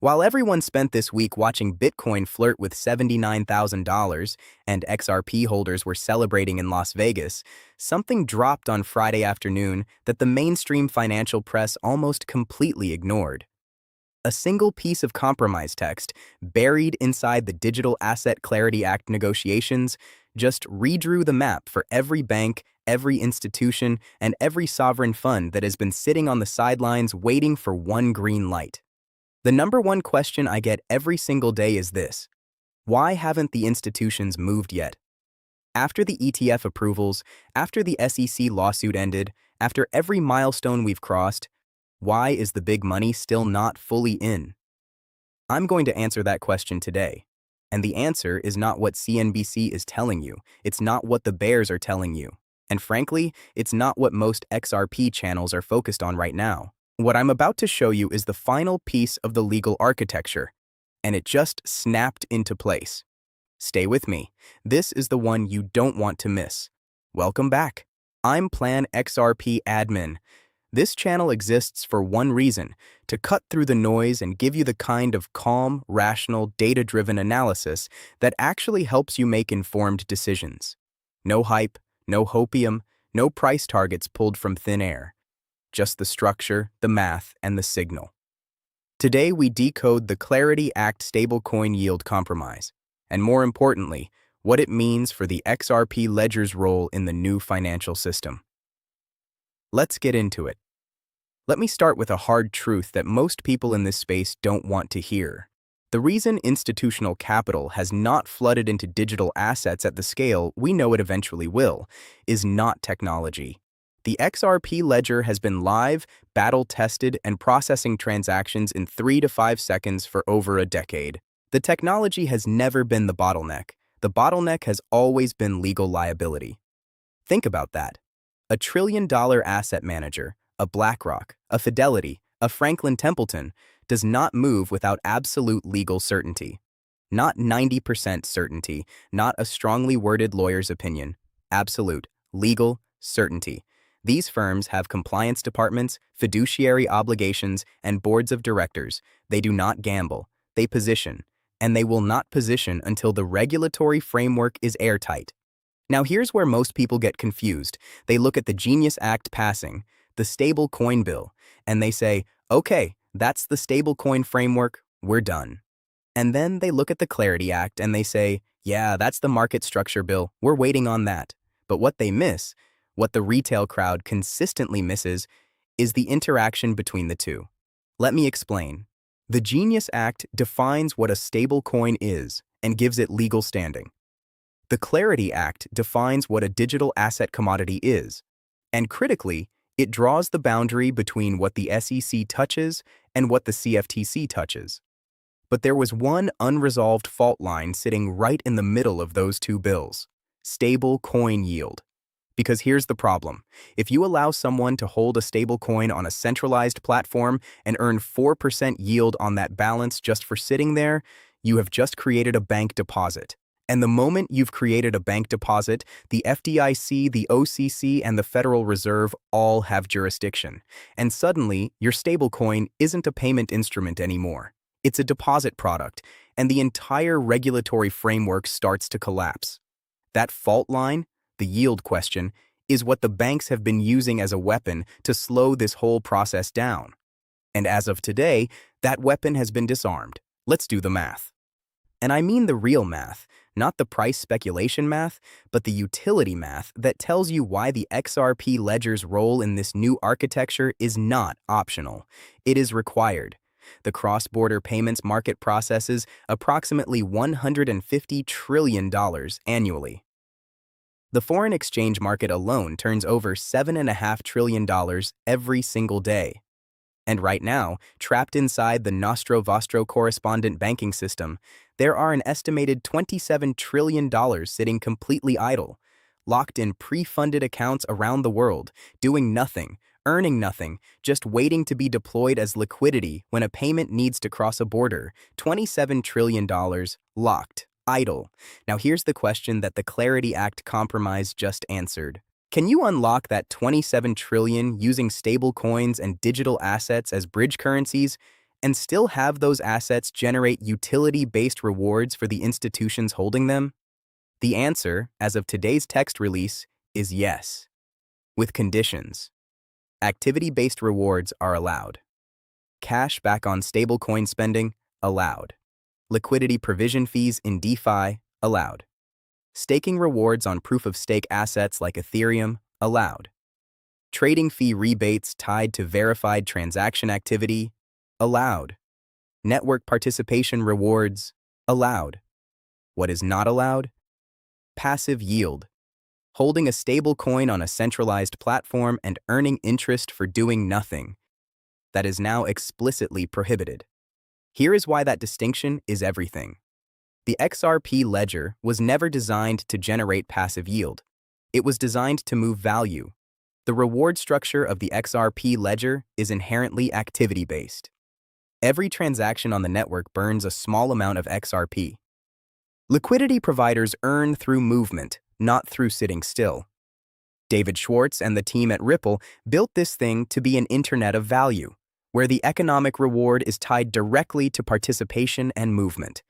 While everyone spent this week watching Bitcoin flirt with $79,000 and XRP holders were celebrating in Las Vegas, something dropped on Friday afternoon that the mainstream financial press almost completely ignored. A single piece of compromise text, buried inside the Digital Asset Clarity Act negotiations, just redrew the map for every bank, every institution, and every sovereign fund that has been sitting on the sidelines waiting for one green light. The number one question I get every single day is this: why haven't the institutions moved yet? After the ETF approvals, after the SEC lawsuit ended, after every milestone we've crossed, why is the big money still not fully in? I'm going to answer that question today. And the answer is not what CNBC is telling you. It's not what the bears are telling you. And frankly, it's not what most XRP channels are focused on right now. What I'm about to show you is the final piece of the legal architecture, and it just snapped into place. Stay with me. This is the one you don't want to miss. Welcome back. I'm Plan XRP Admin. This channel exists for one reason: to cut through the noise and give you the kind of calm, rational, data-driven analysis that actually helps you make informed decisions. No hype, no hopium, no price targets pulled from thin air. Just the structure, the math, and the signal. Today we decode the Clarity Act stablecoin yield compromise, and more importantly, what it means for the XRP ledger's role in the new financial system. Let's get into it. Let me start with a hard truth that most people in this space don't want to hear. The reason institutional capital has not flooded into digital assets at the scale we know it eventually will is not technology. The XRP ledger has been live, battle-tested, and processing transactions in 3 to 5 seconds for over a decade. The technology has never been the bottleneck. The bottleneck has always been legal liability. Think about that. A trillion-dollar asset manager, a BlackRock, a Fidelity, a Franklin Templeton, does not move without absolute legal certainty. Not 90% certainty, not a strongly worded lawyer's opinion. Absolute, legal certainty. These firms have compliance departments, fiduciary obligations, and boards of directors. They do not gamble. They position. And they will not position until the regulatory framework is airtight. Now here's where most people get confused. They look at the Genius Act passing, the stable coin bill, and they say, okay, that's the stable coin framework, we're done. And then they look at the Clarity Act and they say, yeah, that's the market structure bill, we're waiting on that. But what they miss, what the retail crowd consistently misses, is the interaction between the two. Let me explain. The Genius Act defines what a stable coin is and gives it legal standing. The Clarity Act defines what a digital asset commodity is, and critically, it draws the boundary between what the SEC touches and what the CFTC touches. But there was one unresolved fault line sitting right in the middle of those two bills: stable coin yield. Because here's the problem. If you allow someone to hold a stable coin on a centralized platform and earn 4% yield on that balance just for sitting there, you have just created a bank deposit. And the moment you've created a bank deposit, the FDIC, the OCC, and the Federal Reserve all have jurisdiction. And suddenly, your stablecoin isn't a payment instrument anymore. It's a deposit product, and the entire regulatory framework starts to collapse. That fault line, the yield question, is what the banks have been using as a weapon to slow this whole process down. And as of today, that weapon has been disarmed. Let's do the math. And I mean the real math, not the price speculation math, but the utility math that tells you why the XRP ledger's role in this new architecture is not optional. It is required. The cross-border payments market processes approximately $150 trillion annually. The foreign exchange market alone turns over $7.5 trillion every single day. And right now, trapped inside the Nostro Vostro correspondent banking system, there are an estimated $27 trillion sitting completely idle, locked in pre-funded accounts around the world, doing nothing, earning nothing, just waiting to be deployed as liquidity when a payment needs to cross a border. $27 trillion locked, idle. Now here's the question that the Clarity Act compromise just answered. Can you unlock that $27 trillion using stable coins and digital assets as bridge currencies? and still have those assets generate utility-based rewards for the institutions holding them? The answer, as of today's text release, is yes, with conditions. Activity-based rewards are allowed. Cash back on stablecoin spending, allowed. Liquidity provision fees in DeFi, allowed. Staking rewards on proof-of-stake assets like Ethereum, allowed. Trading fee rebates tied to verified transaction activity, allowed. Network participation rewards, allowed. What is not allowed? Passive yield. Holding a stable coin on a centralized platform and earning interest for doing nothing. That is now explicitly prohibited. Here is why that distinction is everything. The XRP ledger was never designed to generate passive yield. It was designed to move value. The reward structure of the XRP ledger is inherently activity-based. Every transaction on the network burns a small amount of XRP. Liquidity providers earn through movement, not through sitting still. David Schwartz and the team at Ripple built this thing to be an internet of value, where the economic reward is tied directly to participation and movement.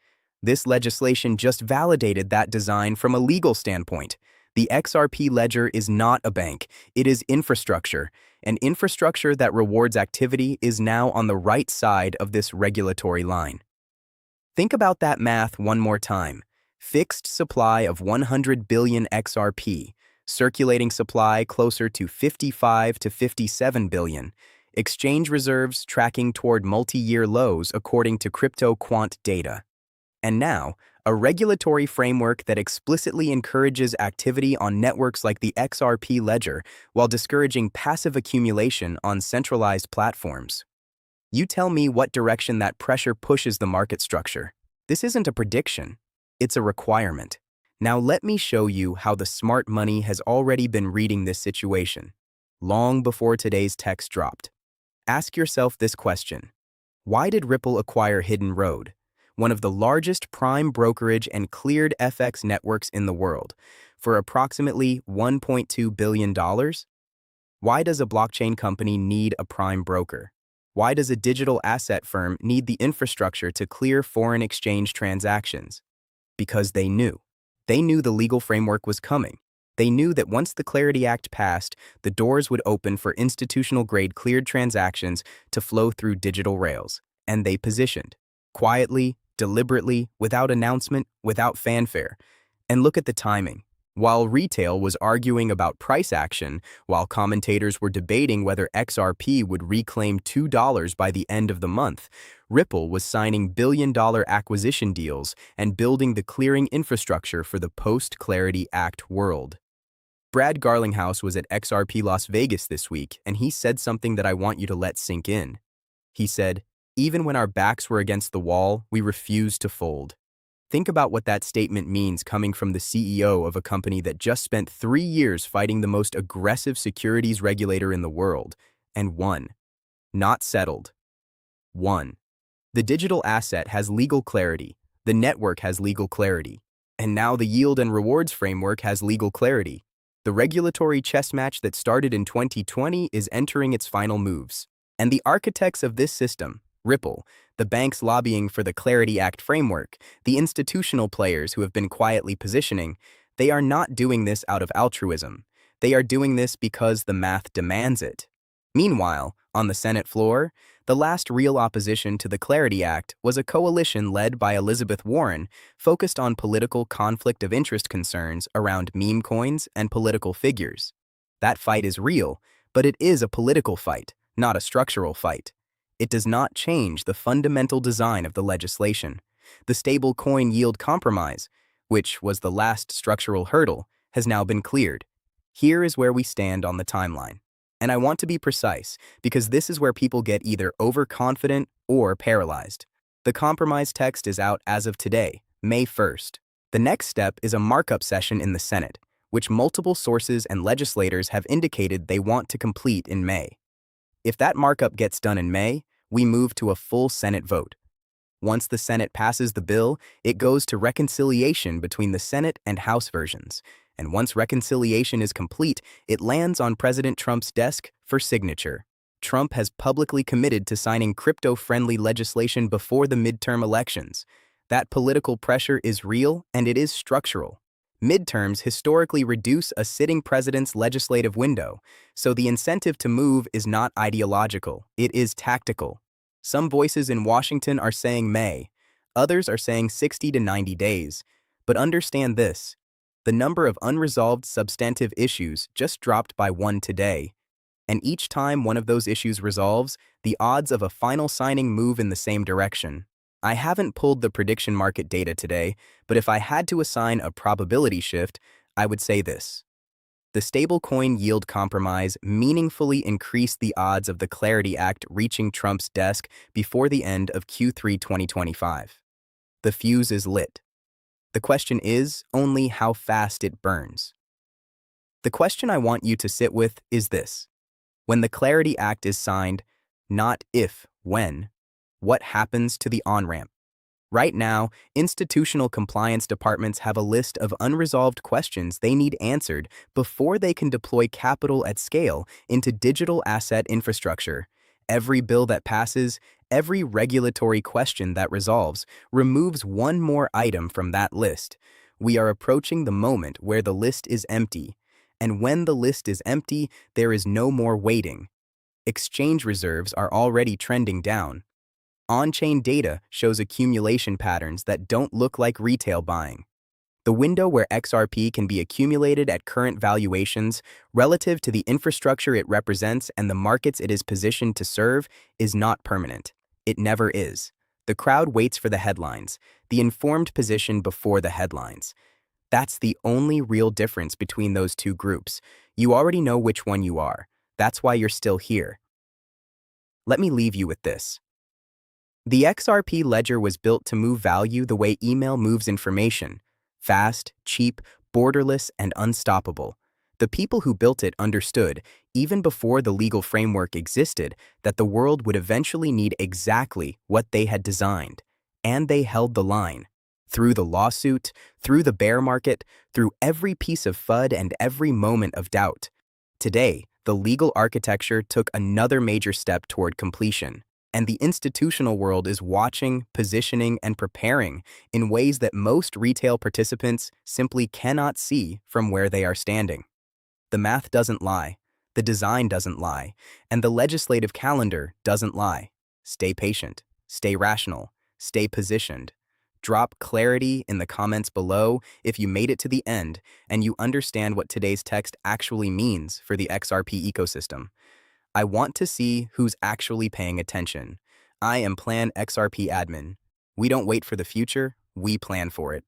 This legislation just validated that design from a legal standpoint. The XRP ledger is not a bank, it is infrastructure, and infrastructure that rewards activity is now on the right side of this regulatory line. Think about that math one more time. Fixed supply of 100 billion XRP, circulating supply closer to 55 to 57 billion, exchange reserves tracking toward multi-year lows according to crypto quant data. And now, a regulatory framework that explicitly encourages activity on networks like the XRP ledger while discouraging passive accumulation on centralized platforms. You tell me what direction that pressure pushes the market structure. This isn't a prediction, it's a requirement. Now let me show you how the smart money has already been reading this situation, long before today's text dropped. Ask yourself this question. Why did Ripple acquire Hidden Road, one of the largest prime brokerage and cleared FX networks in the world, for approximately $1.2 billion? Why does a blockchain company need a prime broker? Why does a digital asset firm need the infrastructure to clear foreign exchange transactions? Because they knew. They knew the legal framework was coming. They knew that once the Clarity Act passed, the doors would open for institutional-grade cleared transactions to flow through digital rails. And they positioned. Quietly, deliberately, without announcement, without fanfare. And look at the timing. While retail was arguing about price action, while commentators were debating whether XRP would reclaim $2 by the end of the month, Ripple was signing billion-dollar acquisition deals and building the clearing infrastructure for the post-Clarity Act world. Brad Garlinghouse was at XRP Las Vegas this week, and he said something that I want you to let sink in. He said, "Even when our backs were against the wall, we refused to fold." Think about what that statement means coming from the CEO of a company that just spent 3 years fighting the most aggressive securities regulator in the world, and won. Not settled. Won. The digital asset has legal clarity, the network has legal clarity, and now the yield and rewards framework has legal clarity. The regulatory chess match that started in 2020 is entering its final moves. And the architects of this system, Ripple, the banks lobbying for the Clarity Act framework, the institutional players who have been quietly positioning, they are not doing this out of altruism. They are doing this because the math demands it. Meanwhile, on the Senate floor, the last real opposition to the Clarity Act was a coalition led by Elizabeth Warren focused on political conflict of interest concerns around meme coins and political figures. That fight is real, but it is a political fight, not a structural fight. It does not change the fundamental design of the legislation. The stable coin yield compromise, which was the last structural hurdle, has now been cleared. Here is where we stand on the timeline. And I want to be precise, because this is where people get either overconfident or paralyzed. The compromise text is out as of today, May 1st. The next step is a markup session in the Senate, which multiple sources and legislators have indicated they want to complete in May. If that markup gets done in May, we move to a full Senate vote. Once the Senate passes the bill, it goes to reconciliation between the Senate and House versions. And once reconciliation is complete, it lands on President Trump's desk for signature. Trump has publicly committed to signing crypto-friendly legislation before the midterm elections. That political pressure is real and it is structural. Midterms historically reduce a sitting president's legislative window, so the incentive to move is not ideological, it is tactical. Some voices in Washington are saying May, others are saying 60 to 90 days. But understand this: the number of unresolved substantive issues just dropped by one today. And each time one of those issues resolves, the odds of a final signing move in the same direction. I haven't pulled the prediction market data today, but if I had to assign a probability shift, I would say this. The stablecoin yield compromise meaningfully increased the odds of the Clarity Act reaching Trump's desk before the end of Q3 2025. The fuse is lit. The question is only how fast it burns. The question I want you to sit with is this. When the Clarity Act is signed, not if, when, what happens to the on-ramp? Right now, institutional compliance departments have a list of unresolved questions they need answered before they can deploy capital at scale into digital asset infrastructure. Every bill that passes, every regulatory question that resolves, removes one more item from that list. We are approaching the moment where the list is empty. And when the list is empty, there is no more waiting. Exchange reserves are already trending down. On-chain data shows accumulation patterns that don't look like retail buying. The window where XRP can be accumulated at current valuations relative to the infrastructure it represents and the markets it is positioned to serve is not permanent. It never is. The crowd waits for the headlines, the informed position before the headlines. That's the only real difference between those two groups. You already know which one you are. That's why you're still here. Let me leave you with this. The XRP ledger was built to move value the way email moves information: fast, cheap, borderless, and unstoppable. The people who built it understood, even before the legal framework existed, that the world would eventually need exactly what they had designed. And they held the line. Through the lawsuit, through the bear market, through every piece of FUD and every moment of doubt. Today, the legal architecture took another major step toward completion. And the institutional world is watching, positioning, and preparing in ways that most retail participants simply cannot see from where they are standing. The math doesn't lie, the design doesn't lie, and the legislative calendar doesn't lie. Stay patient, stay rational, stay positioned. Drop clarity in the comments below if you made it to the end and you understand what today's text actually means for the XRP ecosystem. I want to see who's actually paying attention. I am Plan XRP admin. We don't wait for the future, we plan for it.